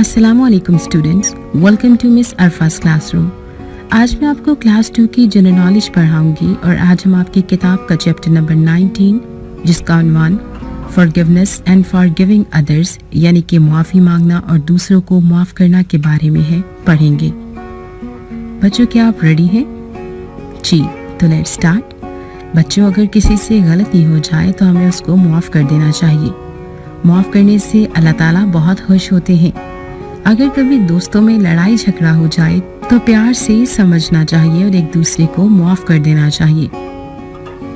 अस्सलामु अलैकुम students, welcome to miss Arfa's classroom. आज मैं आपको क्लास 2 की जनरल नॉलेज पढ़ाऊंगी और आज हम आपकी किताब का चैप्टर नंबर 19 जिसका उन्वान फॉरगिवनेस एंड फॉरगिविंग अदर्स यानी कि मुआफ़ी मांगना और दूसरों को माफ़ करना के बारे में है पढ़ेंगे। बच्चों, क्या आप रेडी हैं? जी, तो लेट्स स्टार्ट। बच्चों, अगर किसी से गलती हो जाए तो हमें उसको माफ़ कर देना चाहिए। माफ़ करने से अल्लाह ताला बहुत खुश होते हैं। अगर कभी दोस्तों में लड़ाई झगड़ा हो जाए तो प्यार से समझना चाहिए और एक दूसरे को माफ़ कर देना चाहिए।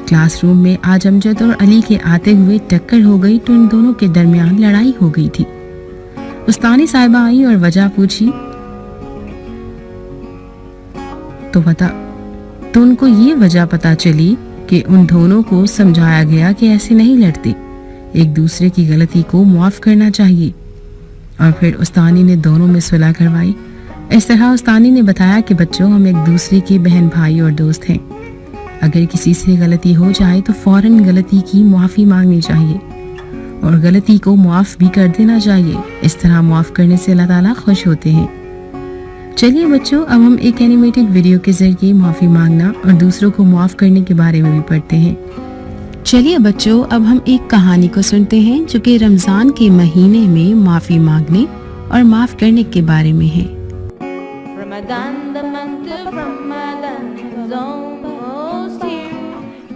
क्लासरूम में आज अमजद और अली के आते हुए टक्कर हो गई तो इन दोनों के दरमियान लड़ाई हो गई थी। उस्तानी साहिबा आई और वजह पूछी तो उनको ये वजह पता चली कि उन दोनों को समझाया गया कि ऐसे नहीं लड़ते, एक दूसरे की गलती को माफ़ करना चाहिए। और फिर उस्तानी ने दोनों में सुलह करवाई। इस तरह उस्तानी ने बताया कि बच्चों, हम एक दूसरे के बहन भाई और दोस्त हैं। अगर किसी से गलती हो जाए तो फौरन गलती की माफ़ी मांगनी चाहिए और गलती को माफ़ भी कर देना चाहिए। इस तरह माफ़ करने से अल्लाह ताला खुश होते हैं। चलिए बच्चों, अब हम एक एनिमेटेड वीडियो के जरिए माफ़ी मांगना और दूसरों को माफ़ करने के बारे में भी पढ़ते हैं। चलिए बच्चों, अब हम एक कहानी को सुनते हैं जो कि रमज़ान के महीने में माफ़ी मांगने और माफ़ करने के बारे में है। Ramadan, the month of Ramadan is almost here.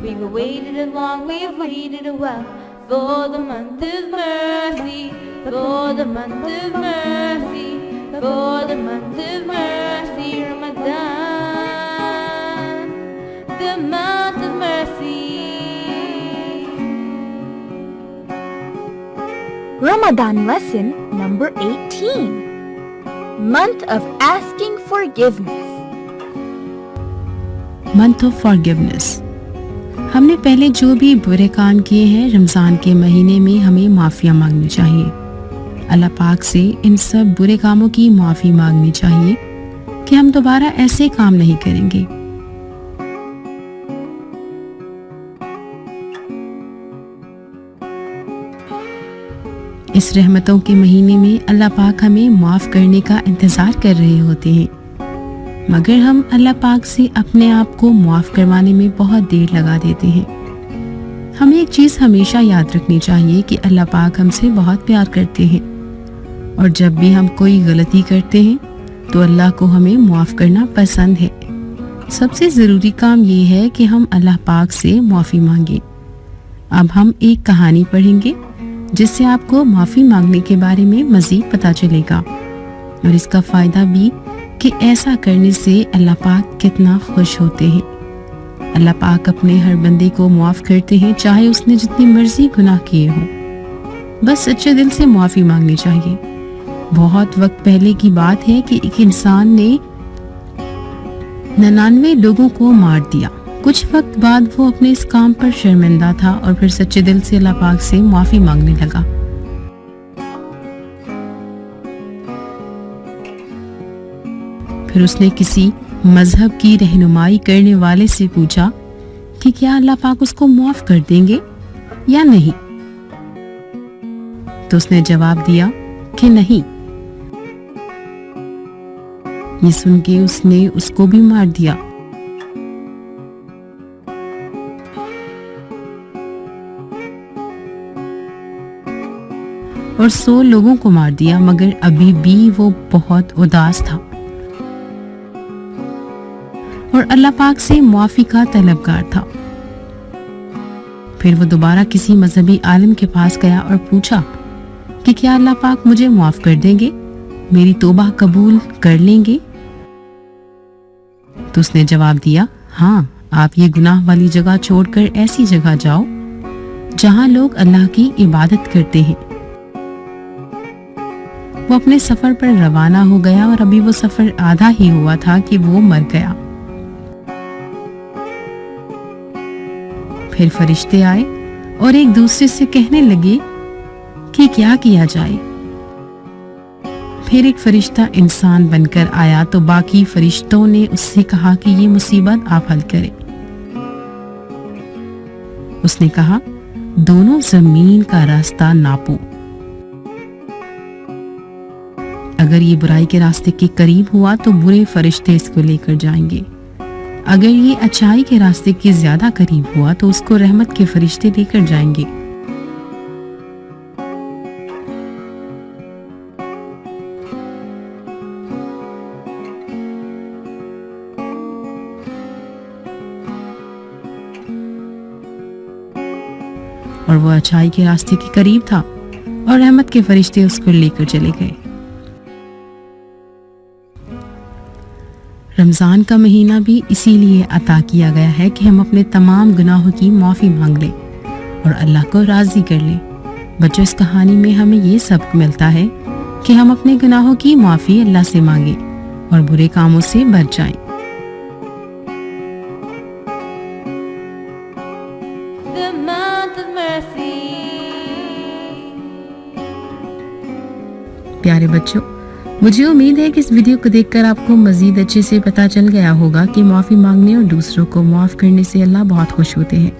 We've waited long, we've waited a while for the month of mercy, for the month of mercy, for the month of mercy. Ramadan, the month of mercy. Ramadan lesson number 18. Month of asking forgiveness. Month of forgiveness. हमने पहले जो भी बुरे काम किए हैं रमज़ान के महीने में हमें माफ़िया मांगनी चाहिए। अल्लाह पाक से इन सब बुरे कामों की माफ़ी मांगनी चाहिए कि हम दोबारा ऐसे काम नहीं करेंगे। इस रहमतों के महीने में अल्लाह पाक हमें माफ़ करने का इंतज़ार कर रहे होते हैं, मगर हम अल्लाह पाक से अपने आप को माफ़ करवाने में बहुत देर लगा देते हैं। हमें एक चीज़ हमेशा याद रखनी चाहिए कि अल्लाह पाक हमसे बहुत प्यार करते हैं और जब भी हम कोई गलती करते हैं तो अल्लाह को हमें माफ़ करना पसंद है। सबसे ज़रूरी काम ये है कि हम अल्लाह पाक से माफ़ी मांगें। अब हम एक कहानी पढ़ेंगे जिससे आपको माफ़ी मांगने के बारे में मज़ीद पता चलेगा और इसका फ़ायदा भी कि ऐसा करने से अल्लाह पाक कितना खुश होते हैं। अल्लाह पाक अपने हर बंदे को माफ़ करते हैं, चाहे उसने जितनी मर्जी गुनाह किए हों। बस सच्चे दिल से माफ़ी मांगनी चाहिए। बहुत वक्त पहले की बात है कि एक इंसान ने 99 लोगों को मार दिया। कुछ वक्त बाद वो अपने इस काम पर शर्मिंदा था और फिर सच्चे दिल से अल्लाह पाक से माफ़ी मांगने लगा। फिर उसने किसी मजहब की रहनुमाई करने वाले से पूछा कि क्या अल्लाह पाक उसको माफ़ कर देंगे या नहीं। तो उसने जवाब दिया कि नहीं। ये सुन के उसने उसको भी मार दिया। और 100 लोगों को मार दिया, मगर अभी भी वो बहुत उदास था और अल्लाह पाक से माफ़ी का तलबगार था। फिर वो दोबारा किसी मजहबी आलिम के पास गया और पूछा कि क्या अल्लाह पाक मुझे माफ़ कर देंगे, मेरी तौबा कबूल कर लेंगे। तो उसने जवाब दिया, हाँ, आप ये गुनाह वाली जगह छोड़कर ऐसी जगह जाओ जहाँ लोग अल्लाह की इबादत करते हैं। वो अपने सफर पर रवाना हो गया और अभी वो सफर आधा ही हुआ था कि वो मर गया। फिर फरिश्ते आए और एक दूसरे से कहने लगे कि क्या किया जाए। फिर एक फरिश्ता इंसान बनकर आया तो बाकी फरिश्तों ने उससे कहा कि ये मुसीबत आप हल करें। उसने कहा, दोनों जमीन का रास्ता नापो। اگر یہ برائی کے راستے کے قریب ہوا تو برے فرشتے اس کو لے کر جائیں گے، اگر یہ اچھائی کے راستے کے زیادہ قریب ہوا تو اس کو رحمت کے فرشتے لے کر جائیں گے۔ اور وہ اچھائی کے راستے کے قریب تھا اور رحمت کے فرشتے اس کو لے کر چلے گئے۔ رمضان کا مہینہ بھی اسی لیے عطا کیا گیا ہے کہ ہم اپنے تمام گناہوں کی معافی مانگ لیں اور اللہ کو راضی کر لیں۔ بچوں، اس کہانی میں ہمیں یہ سبق ملتا ہے کہ ہم اپنے گناہوں کی معافی اللہ سے مانگیں اور برے کاموں سے بچ جائیں۔ The month of mercy. پیارے بچوں، مجھے امید ہے کہ اس ویڈیو کو دیکھ کر آپ کو مزید اچھے سے پتہ چل گیا ہوگا کہ معافی مانگنے اور دوسروں کو معاف کرنے سے اللہ بہت خوش ہوتے ہیں۔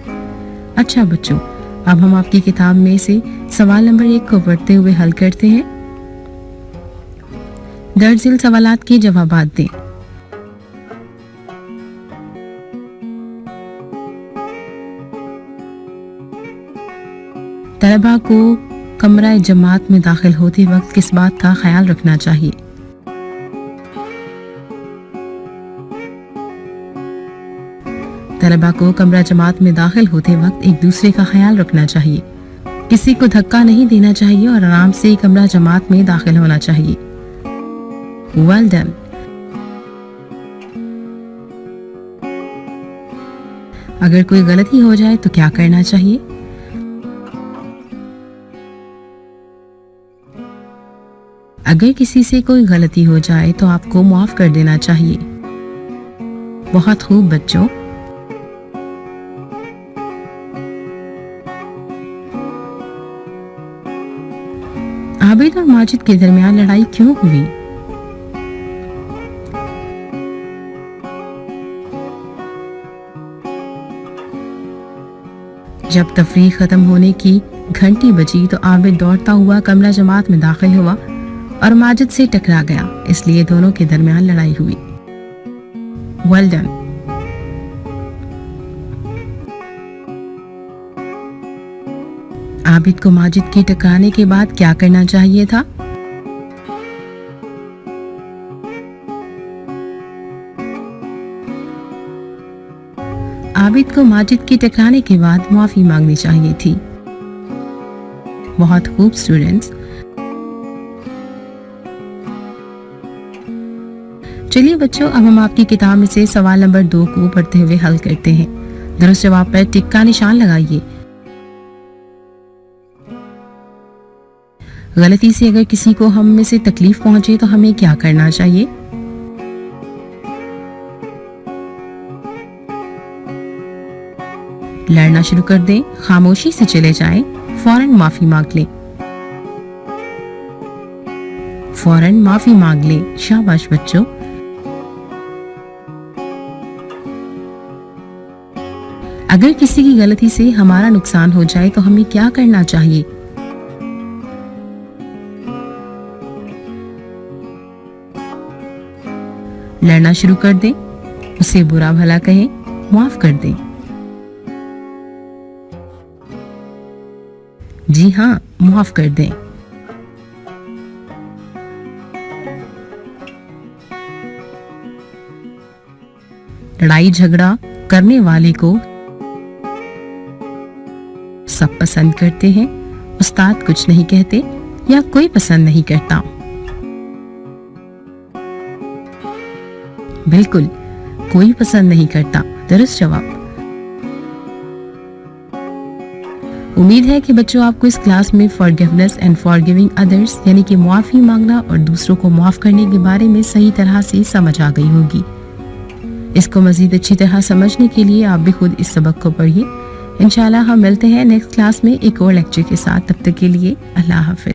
اچھا بچوں، اب ہم آپ کی کتاب میں سے سوال نمبر 1 کو پڑھتے ہوئے حل کرتے ہیں۔ درج ذیل سوالات کے جوابات دیں۔ طلباء کو کمرہ جماعت میں داخل ہوتے وقت کس بات کا خیال رکھنا چاہیے؟ طلباء کو کمرہ جماعت میں داخل ہوتے وقت ایک دوسرے کا خیال رکھنا چاہیے، کسی کو دھکا نہیں دینا چاہیے اور آرام سے کمرہ جماعت میں داخل ہونا چاہیے۔ Well done۔ اگر کوئی غلطی ہو جائے تو کیا کرنا چاہیے؟ اگر کسی سے کوئی غلطی ہو جائے تو آپ کو معاف کر دینا چاہیے۔ بہت خوب بچوں۔ عابد اور ماجد کے درمیان لڑائی کیوں ہوئی؟ جب تفریح ختم ہونے کی گھنٹی بجی تو عابد دوڑتا ہوا کمرہ جماعت میں داخل ہوا اور ماجد سے ٹکرا گیا، اس لیے دونوں کے درمیان لڑائی ہوئی۔ Well done۔ عابد کو ماجد کے ٹکرانے کے بعد کیا کرنا چاہیے تھا؟ عابد کو ماجد کے ٹکرانے کے بعد معافی مانگنی چاہیے تھی۔ بہت خوب اسٹوڈنٹس۔ چلیے بچوں، اب ہم آپ کی کتاب میں سے سوال نمبر 2 کو پڑھتے ہوئے حل کرتے ہیں۔ درست جواب پر ٹک کا نشان لگائیے۔ غلطی سے اگر کسی کو ہم میں سے تکلیف پہنچے تو ہمیں کیا کرنا چاہیے؟ لڑنا شروع کر دیں، خاموشی سے چلے جائیں، فوراً معافی مانگ لیں۔ فوراً معافی مانگ لیں۔ شاباش بچوں۔ اگر کسی کی غلطی سے ہمارا نقصان ہو جائے تو ہمیں کیا کرنا چاہیے؟ لڑنا شروع کر دیں، اسے برا بھلا کہیں، معاف کر دیں۔ جی ہاں، معاف کر دیں۔ لڑائی جھگڑا کرنے والے کو سب پسند کرتے ہیں، استاد کچھ نہیں کہتے یا کوئی پسند نہیں کرتا؟ بالکل، کوئی پسند نہیں کرتا۔ درست جواب۔ امید ہے کہ بچوں آپ کو اس کلاس میں forgiveness and forgiving others یعنی کہ معافی مانگنا اور دوسروں کو معاف کرنے کے بارے میں صحیح طرح سے سمجھ آ گئی ہوگی۔ اس کو مزید اچھی طرح سمجھنے کے لیے آپ بھی خود اس سبق کو پڑھیے۔ انشاءاللہ ہم ملتے ہیں نیکسٹ کلاس میں ایک اور لیکچر کے ساتھ۔ تب تک کے لیے اللہ حافظ۔